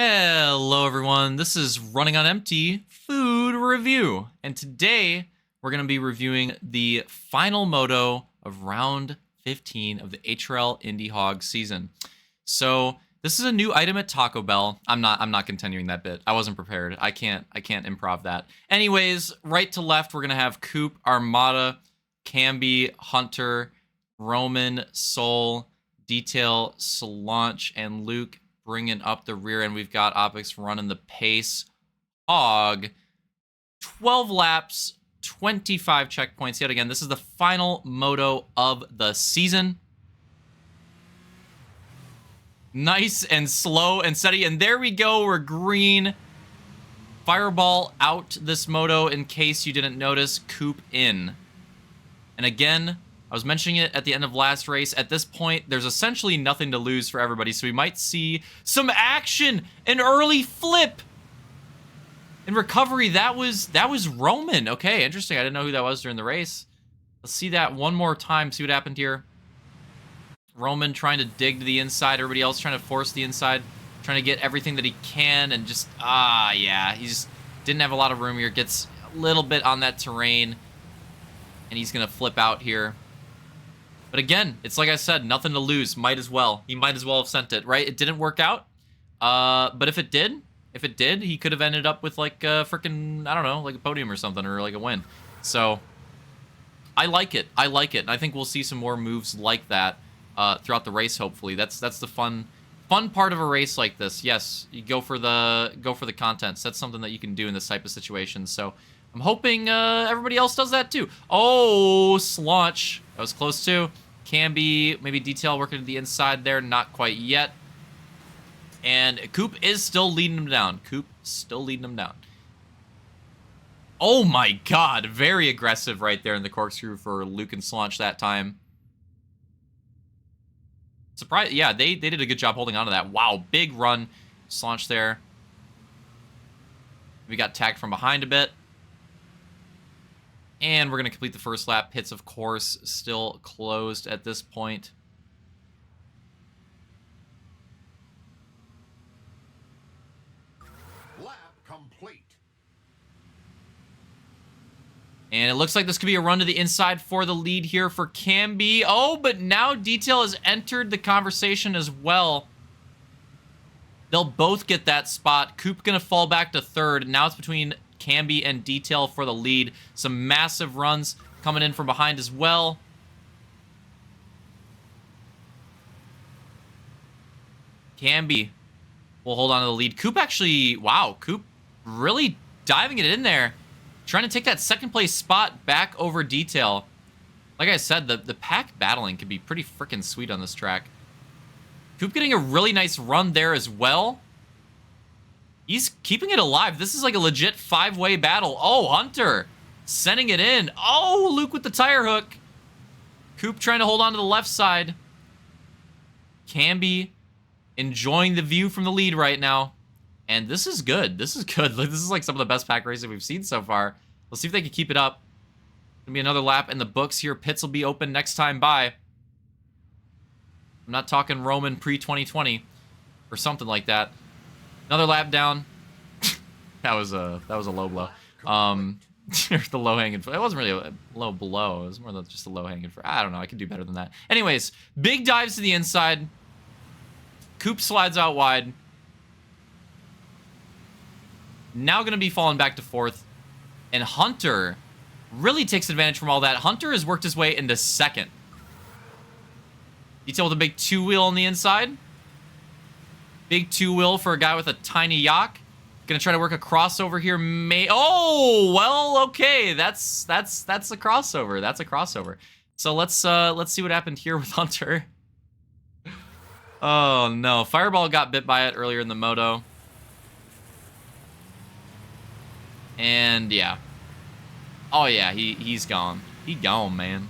Hello everyone, this is Running on Empty Food Review, and today we're going to be reviewing the final moto of round 15 of the HRL IndyHog season. So this is a new item at Taco Bell. I'm not continuing that bit. I wasn't prepared. I can't improv that. Anyways, right to left we're going to have Coop, Armada, Camby, Hunter, Roman, Soul, Detail, Solange, and Luke bringing up the rear end. We've got Opix running the pace. Hog, 12 laps, 25 checkpoints. Yet again, this is the final moto of the season. Nice and slow and steady. And there we go. We're green. Fireball out this moto in case you didn't notice. Coop in. And again, I was mentioning it at the end of last race. At this point, there's essentially nothing to lose for everybody, so we might see some action. An early flip in recovery. That was Roman. Okay, interesting. I didn't know who that was during the race. Let's see that one more time. See what happened here. Roman trying to dig to the inside. Everybody else trying to force the inside, trying to get everything that he can, and just yeah, he just didn't have a lot of room here. Gets a little bit on that terrain, and he's gonna flip out here. But again, it's like I said, nothing to lose. Might as well. He might as well have sent it, right? It didn't work out. But if it did, he could have ended up with like a freaking, I don't know, like a podium or something, or like a win. So I like it. I like it. And I think we'll see some more moves like that throughout the race, hopefully. That's the fun part of a race like this. Yes, you go for the contents. That's something that you can do in this type of situation. So I'm hoping everybody else does that too. Oh, Solange. That was close too. Camby, maybe Detail working to the inside there. Not quite yet. And Coop is still leading him down. Oh my god. Very aggressive right there in the corkscrew for Luke and Solange that time. Surprise. Yeah, they did a good job holding on to that. Wow, big run. Solange there. We got tagged from behind a bit. And we're going to complete the first lap. Pits, of course, still closed at this point. Lap complete. And it looks like this could be a run to the inside for the lead here for Camby. Oh, but now Detail has entered the conversation as well. They'll both get that spot. Coop going to fall back to third. Now it's between Camby and Detail for the lead. Some massive runs coming in from behind as well. Camby will hold on to the lead. Coop actually, wow, Coop really diving it in there. Trying to take that second place spot back over Detail. Like I said, the pack battling can be pretty freaking sweet on this track. Coop getting a really nice run there as well. He's keeping it alive. This is like a legit five-way battle. Oh, Hunter sending it in. Oh, Luke with the tire hook. Coop trying to hold on to the left side. Camby enjoying the view from the lead right now. And this is good. This is good. This is like some of the best pack racing we've seen so far. Let's see if they can keep it up. Gonna be another lap in the books here. Pits will be open next time by. I'm not talking Roman pre-2020 or something like that. Another lap down. that was a low blow. The low hanging fruit. It wasn't really a low blow. It was more than just a low hanging fruit. I don't know. I could do better than that. Anyways, big dives to the inside. Coop slides out wide. Now going to be falling back to fourth. And Hunter really takes advantage from all that. Hunter has worked his way into second. Detail with a big two-wheel on the inside. Big two-wheel for a guy with a tiny yacht. Gonna try to work a crossover here. Oh, well, okay. That's a crossover. That's a crossover. So let's see what happened here with Hunter. Oh no, Fireball got bit by it earlier in the moto. And yeah. Oh yeah, he's gone. He gone, man.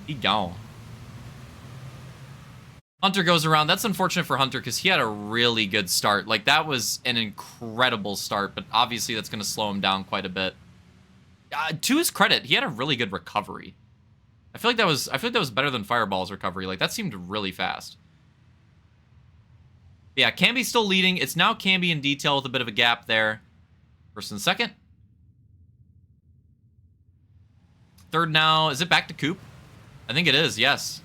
He gone. Hunter goes around. That's unfortunate for Hunter because he had a really good start. Like, that was an incredible start, but obviously that's going to slow him down quite a bit. To his credit, he had a really good recovery. I feel like that was better than Fireball's recovery. Like, that seemed really fast. Yeah, Camby's still leading. It's now Camby and Detail with a bit of a gap there. First and second. Third now. Is it back to Coop? I think it is, yes.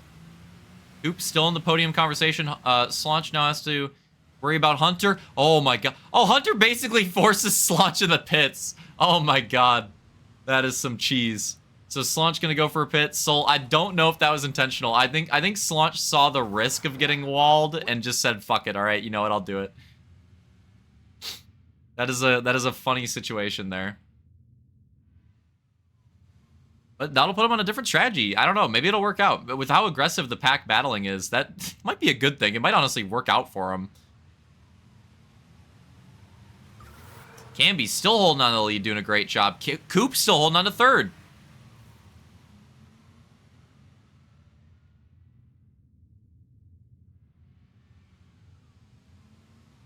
Coop still in the podium conversation. Slaunch now has to worry about Hunter. Oh, my God. Oh, Hunter basically forces Slaunch in the pits. Oh, my God. That is some cheese. So Slaunch going to go for a pit. Soul, I don't know if that was intentional. I think Slaunch saw the risk of getting walled and just said, fuck it. All right, you know what? I'll do it. That is a funny situation there. But that'll put him on a different strategy. I don't know. Maybe it'll work out. But with how aggressive the pack battling is, that might be a good thing. It might honestly work out for him. Camby's still holding on to the lead, doing a great job. Coop's still holding on to third.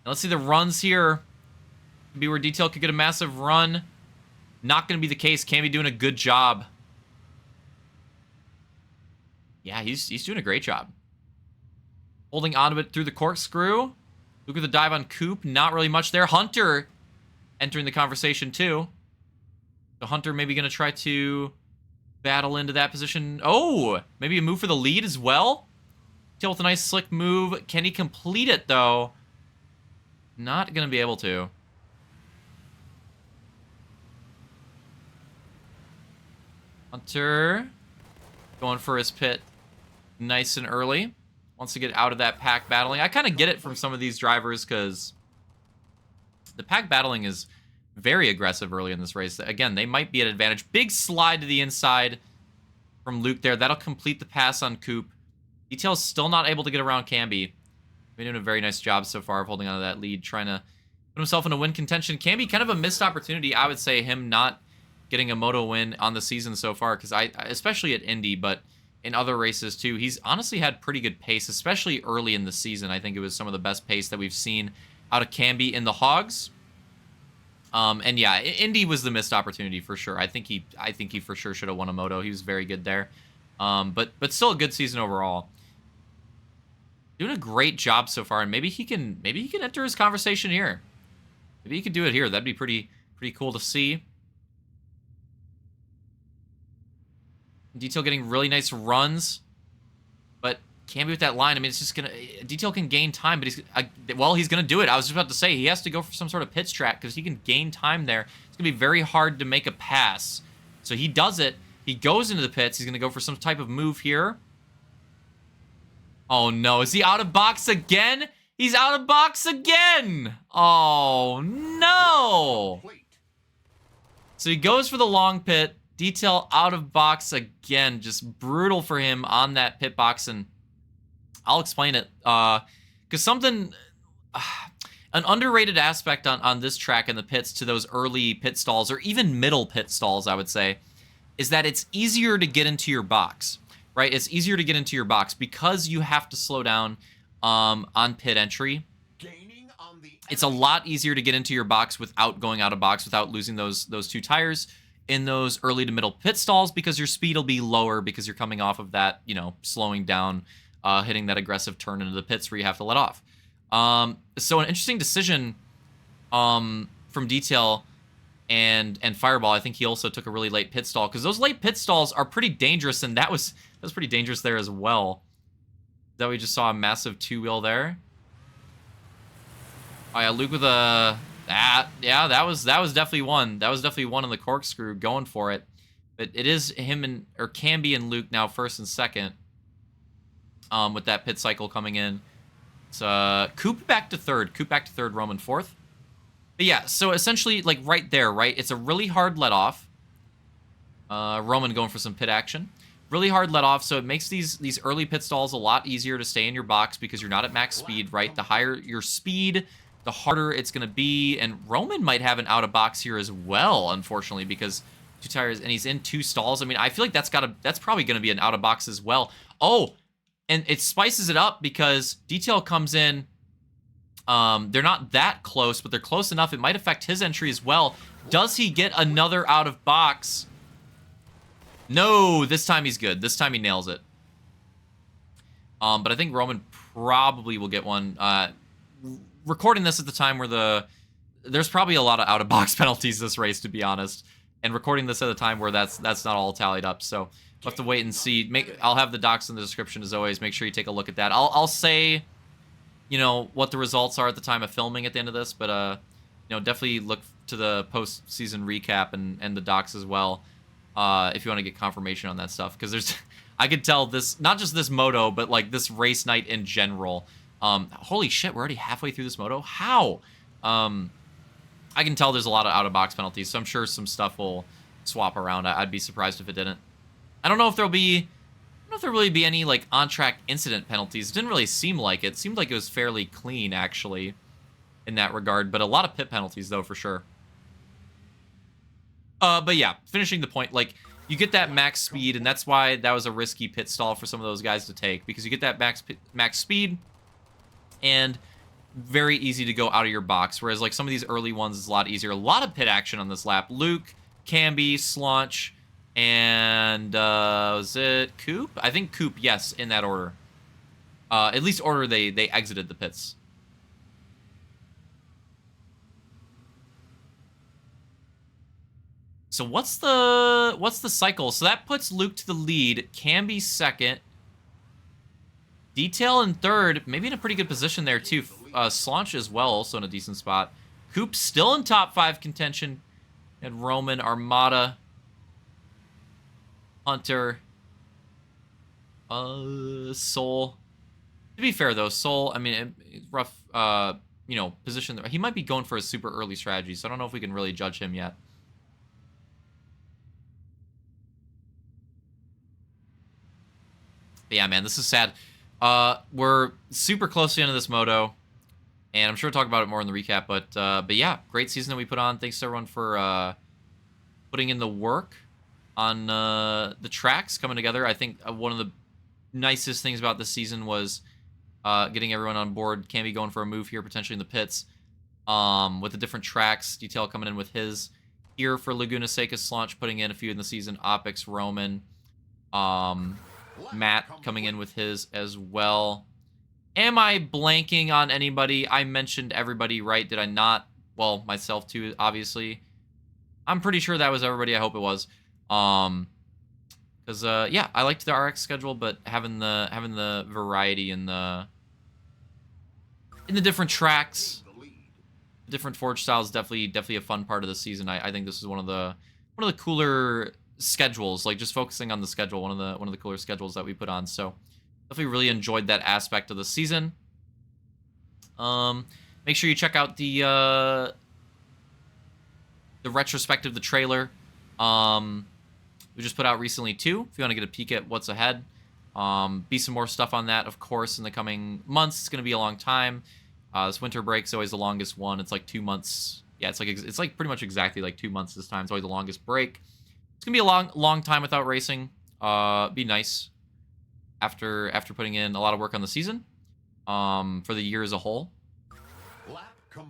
Let's see the runs here. Could be where Detail could get a massive run. Not going to be the case. Camby doing a good job. Yeah, he's doing a great job. Holding on to it through the corkscrew. Look at the dive on Coop. Not really much there. Hunter entering the conversation too. So Hunter maybe going to try to battle into that position. Oh, maybe a move for the lead as well. Detail with a nice slick move. Can he complete it though? Not going to be able to. Hunter going for his pit nice and early. Wants to get out of that pack battling. I kind of get it from some of these drivers because the pack battling is very aggressive early in this race. Again, they might be at advantage. Big slide to the inside from Luke there. That'll complete the pass on Coop. Detail's still not able to get around Camby. Been doing a very nice job so far of holding on to that lead, trying to put himself in a win contention. Camby, kind of a missed opportunity, I would say, him not getting a moto win on the season so far, because especially at Indy, but in other races too, he's honestly had pretty good pace, especially early in the season. I think it was some of the best pace that we've seen out of Camby in the Hogs. And yeah, Indy was the missed opportunity for sure. I think he for sure should have won a moto. He was very good there. But still a good season overall. Doing a great job so far, and maybe he can enter his conversation here. Maybe he could do it here. That'd be pretty cool to see. Detail getting really nice runs, but Camby with that line. I mean, it's just gonna. Detail can gain time, but he's gonna do it. I was just about to say he has to go for some sort of pit strat because he can gain time there. It's gonna be very hard to make a pass. So he does it. He goes into the pits. He's gonna go for some type of move here. Oh no, is he out of box again? He's out of box again. Oh no. So he goes for the long pit. Detail out of box again. Just brutal for him on that pit box, and I'll explain it. Because something, an underrated aspect on this track in the pits to those early pit stalls, or even middle pit stalls, I would say, is that it's easier to get into your box, right? It's easier to get into your box because you have to slow down on pit entry. It's a lot easier to get into your box without going out of box, without losing those two tires in those early to middle pit stalls, because your speed will be lower because you're coming off of that, slowing down, hitting that aggressive turn into the pits where you have to let off. So an interesting decision from Detail and Fireball. I think he also took a really late pit stall, because those late pit stalls are pretty dangerous, and that was pretty dangerous there as well. That we just saw a massive two-wheel there. Oh yeah, Luke with a... that was definitely one. That was definitely one on the corkscrew, going for it. But it is him or Camby and Luke now first and second. With that pit cycle coming in. It's Coop back to third. Coop back to third, Roman fourth. But yeah, so essentially, like right there, right? It's a really hard let off. Roman going for some pit action. Really hard let off, so it makes these early pit stalls a lot easier to stay in your box because you're not at max speed, right? The higher your speed, the harder it's going to be. And Roman might have an out of box here as well, unfortunately, because two tires, and he's in two stalls. I mean, I feel like that's probably going to be an out of box as well. Oh, and it spices it up because Detail comes in. They're not that close, but they're close enough. It might affect his entry as well. Does he get another out of box? No, this time he's good. This time he nails it. But I think Roman probably will get one. recording this at the time where there's probably a lot of out-of-box penalties this race, to be honest. And recording this at a time where that's not all tallied up. So we'll have to wait and see. I'll have the docs in the description as always. Make sure you take a look at that. I'll say, you know, what the results are at the time of filming at the end of this, but you know, definitely look to the post-season recap and the docs as well, if you want to get confirmation on that stuff. Because there's, I could tell this, not just this moto, but like this race night in general. Holy shit, we're already halfway through this moto. How? I can tell there's a lot of out-of-box penalties, so I'm sure some stuff will swap around. I'd be surprised if it didn't. I don't know if there'll really be any like on-track incident penalties. It didn't really seem like it. It seemed like it was fairly clean, actually, in that regard. But a lot of pit penalties, though, for sure. But yeah, finishing the point, like, you get that max speed, and that's why that was a risky pit stall for some of those guys to take, because you get that max speed, and very easy to go out of your box, whereas like some of these early ones is a lot easier. A lot of pit action on this lap. Luke, Camby, Slaunch, and was it Coop? I think Coop, yes, in that order. At least order they exited the pits. So what's the cycle? So that puts Luke to the lead, Camby second, Detail in third, maybe in a pretty good position there too. Slaunch as well, also in a decent spot. Coop still in top 5 contention. And Roman, Armada, Hunter, Soul. To be fair though, Soul, I mean, rough, you know, position there. He might be going for a super early strategy, so I don't know if we can really judge him yet. But yeah, man, this is sad. We're super close to the end of this moto, and I'm sure we'll talk about it more in the recap, but yeah, great season that we put on. Thanks to everyone for putting in the work on the tracks coming together. I think one of the nicest things about this season was getting everyone on board. Camby going for a move here, potentially in the pits, with the different tracks. Detail coming in with his here for Laguna, Seca, Slaunch putting in a few in the season. Opix, Roman, Matt coming in with his as well. Am I blanking on anybody? I mentioned everybody, right? Did I not? Well, myself too, obviously. I'm pretty sure that was everybody. I hope it was. Because yeah, I liked the RX schedule, but having the variety in the different tracks, different forge styles, definitely a fun part of the season. I think this is one of the cooler schedules, like just focusing on the schedule, one of the cooler schedules that we put on. So definitely really enjoyed that aspect of the season. Make sure you check out the retrospective, the trailer. We just put out recently too, if you want to get a peek at what's ahead. Be some more stuff on that, of course, in the coming months. It's going to be a long time. This winter break's always the longest one. It's like 2 months. Yeah, it's like pretty much exactly like 2 months this time. It's always the longest break. It's gonna be a long time without racing. Be nice after putting in a lot of work on the season, for the year as a whole.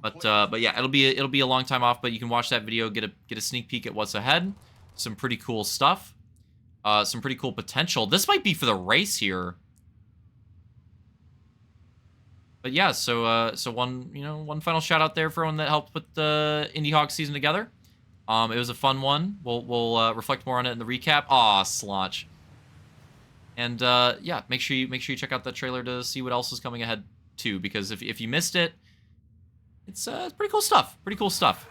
But yeah, it'll be a long time off. But you can watch that video, get a sneak peek at what's ahead. Some pretty cool stuff. Some pretty cool potential. This might be for the race here. But yeah, so one final shout out there for everyone that helped put the IndyHog season together. It was a fun one. We'll reflect more on it in the recap. Aw, Slaunch. And yeah, make sure you check out that trailer to see what else is coming ahead too. Because if you missed it, it's pretty cool stuff. Pretty cool stuff.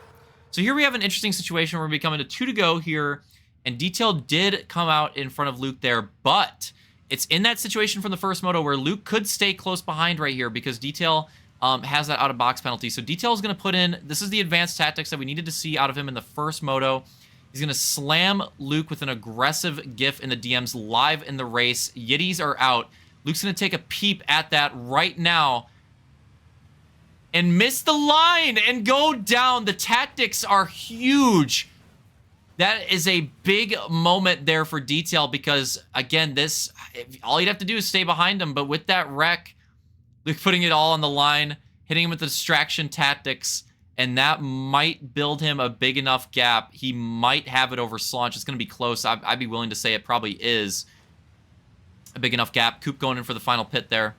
So here we have an interesting situation where we're becoming to 2 to go here, and Detail did come out in front of Luke there, but it's in that situation from the first moto where Luke could stay close behind right here because Detail has that out-of-box penalty. So Detail is going to put in, this is the advanced tactics that we needed to see out of him in the first moto. He's going to slam Luke with an aggressive gif in the DMs live in the race. Yiddies are out. Luke's going to take a peep at that right now and miss the line and go down. The tactics are huge. That is a big moment there for Detail because, again, all you'd have to do is stay behind him. But with that wreck, Luke putting it all on the line, hitting him with the distraction tactics, and that might build him a big enough gap. He might have it over Slaunch. It's going to be close. I'd be willing to say it probably is a big enough gap. Coop going in for the final pit there.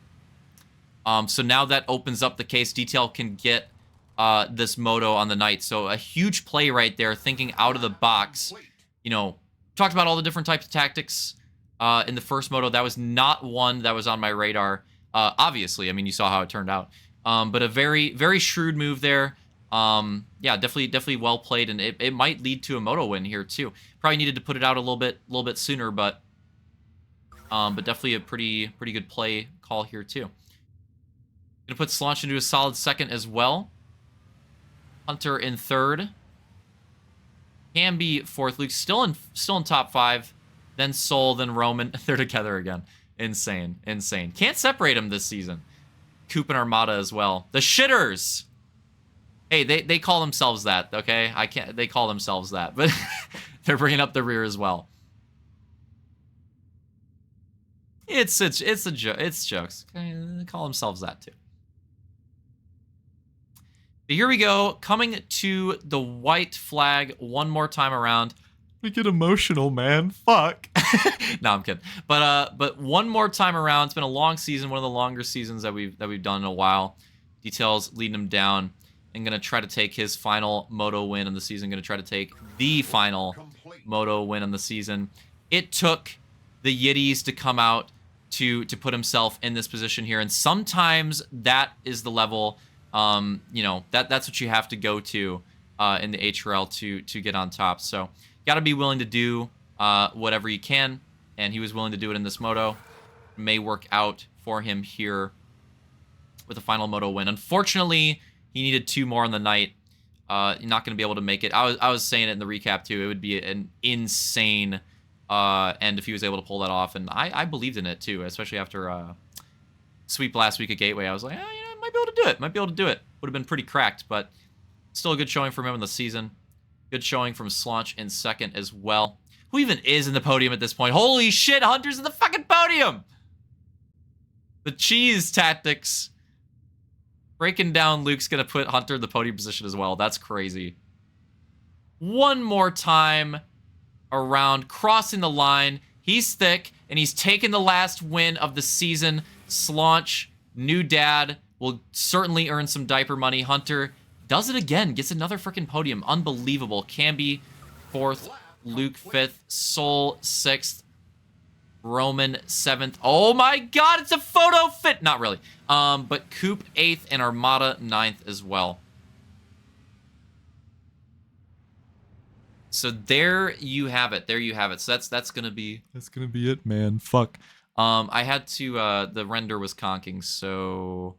So now that opens up the case. Detail can get this moto on the night. So a huge play right there, thinking out of the box. You know, talked about all the different types of tactics in the first moto. That was not one that was on my radar. Obviously, I mean, you saw how it turned out. But a very, very shrewd move there. Yeah, definitely well played, and it might lead to a moto win here too. Probably needed to put it out a little bit sooner, but definitely a pretty good play call here too. Gonna put Slaunch into a solid second as well. Hunter in third. Can be fourth. Luke still in top 5. Then Soul, then Roman. They're together again. Insane. Can't separate them this season. Coop and Armada as well. The shitters. Hey, they call themselves that, okay? I can't. They call themselves that, but they're bringing up the rear as well. It's a joke. It's jokes. Okay? They call themselves that too. But here we go, coming to the white flag one more time around. We get emotional, man. Fuck. No, I'm kidding. But one more time around. It's been a long season, one of the longer seasons that we've done in a while. Details leading him down, and gonna try to take his final moto win in the season. Gonna try to take the final moto win in the season. It took the Yiddies to come out to put himself in this position here, and sometimes that is the level. You know, that's what you have to go to in the HRL to get on top. So got to be willing to do whatever you can, and he was willing to do it in this moto. It may work out for him here with a final moto win. Unfortunately, he needed 2 more on the night. You're not going to be able to make it. I was saying it in the recap too. It would be an insane end if he was able to pull that off, and I believed in it too, especially after sweep last week at Gateway. I was like, might be able to do it. Would have been pretty cracked, but still a good showing from him in the season. Good showing from Slaunch in second as well. Who even is in the podium at this point? Holy shit, Hunter's in the fucking podium! The cheese tactics. Breaking down, Luke's gonna put Hunter in the podium position as well. That's crazy. One more time around, crossing the line. He's thick, and he's taken the last win of the season. Slaunch, new dad, will certainly earn some diaper money. Hunter does it again. Gets another freaking podium. Unbelievable. Camby, 4th. Luke, 5th. Soul, 6th. Roman, 7th. Oh my god, it's a photo fit! Not really. But Coop, 8th, and Armada, 9th as well. So there you have it. So that's gonna be it, man. Fuck. I had to, the render was conking, so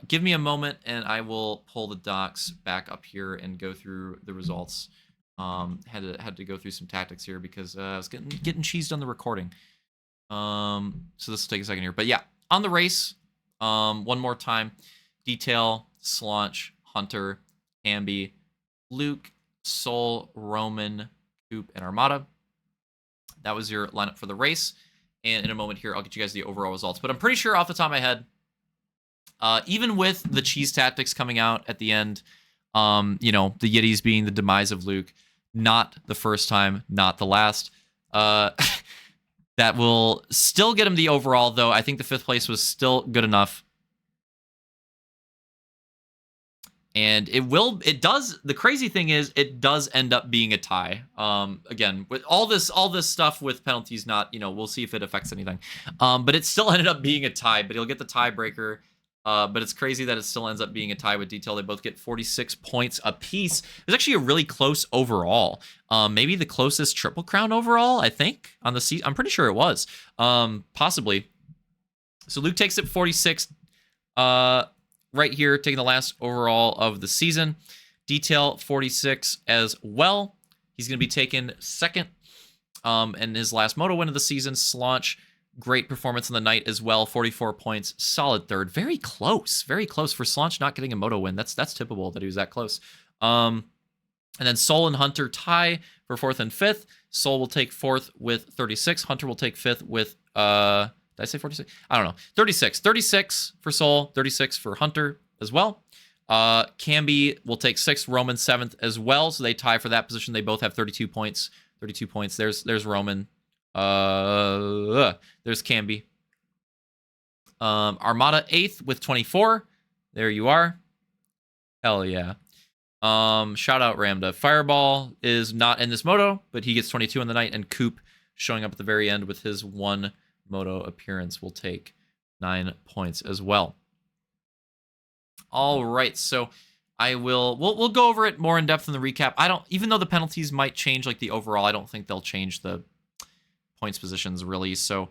give me a moment and I will pull the docs back up here and go through the results. Had to go through some tactics here because I was getting cheesed on the recording. So this will take a second here. But yeah, on the race, one more time. Detail, Slaunch, Hunter, Camby, Luke, Soul, Roman, Coop, and Armada. That was your lineup for the race. And in a moment here, I'll get you guys the overall results. But I'm pretty sure off the top of my head, even with the cheese tactics coming out at the end, you know, the Yiddies being the demise of Luke, not the first time, not the last. That will still get him the overall, though. I think the 5th place was still good enough. And the crazy thing is, it does end up being a tie. Again, with all this stuff with penalties, not, you know, we'll see if it affects anything. But it still ended up being a tie, but he'll get the tiebreaker. But it's crazy that it still ends up being a tie with Detail. They both get 46 points apiece. It was actually a really close overall. Maybe the closest Triple Crown overall, I think, on the season. I'm pretty sure it was. Possibly. So Luke takes it 46. Right here, taking the last overall of the season. Detail 46 as well. He's going to be taken 2nd. And his last moto win of the season. Slaunch, great performance on the night as well. 44 points, solid 3rd. Very close for Slaunch not getting a moto win. That's typical that he was that close. And then Soul and Hunter tie for 4th and 5th. Soul will take 4th with 36. Hunter will take 5th with did I say 46? I don't know. 36. 36 for Soul, 36 for Hunter as well. Camby will take 6th, Roman 7th as well. So they tie for that position. They both have 32 points. 32 points. There's Roman. There's Camby. Armada 8th with 24. There you are. Hell yeah. Shout out Ramda. Fireball is not in this moto, but he gets 22 in the night, and Coop showing up at the very end with his 1 moto appearance will take 9 points as well. All right, so we'll go over it more in depth in the recap. Even though the penalties might change like the overall, I don't think they'll change the points positions really. So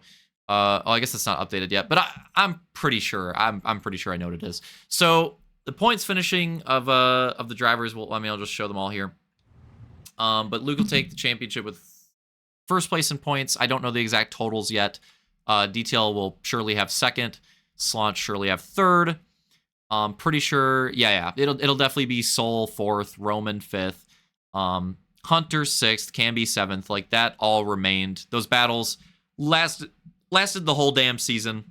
I guess it's not updated yet, but I'm pretty sure I'm pretty sure I know what it is. So the points finishing of the drivers, I'll just show them all here. But Luke will take the championship with first place in points. I don't know the exact totals yet. Detail will surely have second. Slaunch surely have third. Pretty sure, yeah. It'll definitely be Soul 4th, Roman 5th, Hunter 6th, Camby 7th. Like that all remained. Those battles lasted the whole damn season.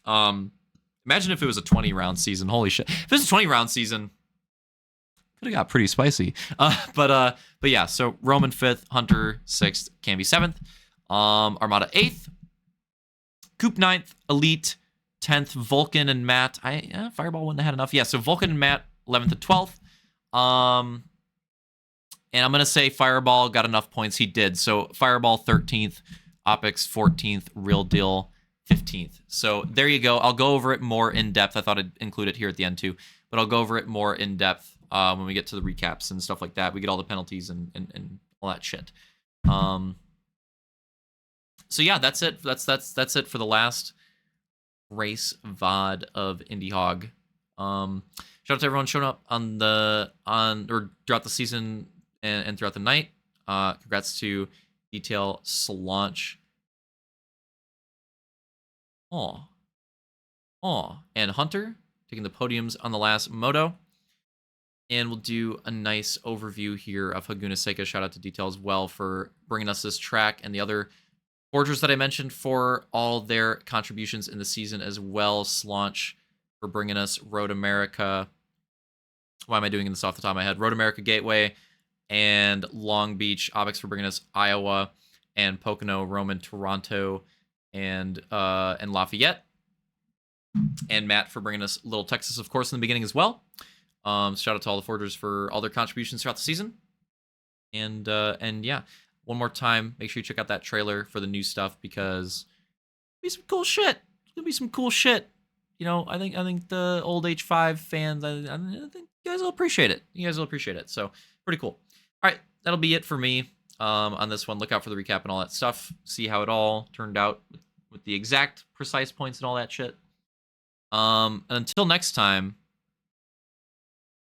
Imagine if it was a 20-round season. Holy shit! If it was a 20-round season, could have got pretty spicy. But yeah. So Roman 5th, Hunter 6th, Camby 7th, Armada 8th, Coop 9th, Elite 10th, Vulcan and Matt. Fireball wouldn't have had enough. Yeah, so Vulcan and Matt 11th to 12th. And I'm going to say Fireball got enough points. He did. So Fireball 13th, Opix 14th, Real Deal 15th. So there you go. I'll go over it more in depth. I thought I'd include it here at the end too, but I'll go over it more in depth when we get to the recaps and stuff like that. We get all the penalties and all that shit. So yeah, that's it. That's it for the last race VOD of IndyHog. Shout out to everyone showing up or throughout the season and throughout the night. Congrats to Detail, Slaunch, and Hunter taking the podiums on the last moto. And we'll do a nice overview here of Hoguna Seca. Shout out to Detail as well for bringing us this track and the other forgers that I mentioned for all their contributions in the season as well. Slaunch for bringing us Road America. Why am I doing this off the top of my head? Road America Gateway and Long Beach. Opix for bringing us Iowa, and Pocono, Roman, Toronto, and Lafayette. And Matt for bringing us Little Texas, of course, in the beginning as well. Shout out to all the forgers for all their contributions throughout the season. And yeah, one more time, make sure you check out that trailer for the new stuff because it'll be some cool shit. It's gonna be some cool shit. You know, I think the old H5 fans, I think you guys will appreciate it. So pretty cool. All right, that'll be it for me on this one. Look out for the recap and all that stuff. See how it all turned out with the exact precise points and all that shit. Until next time,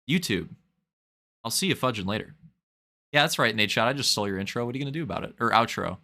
YouTube, I'll see you fudging later. Yeah, that's right, Nate Shot. I just stole your intro. What are you going to do about it? Or outro.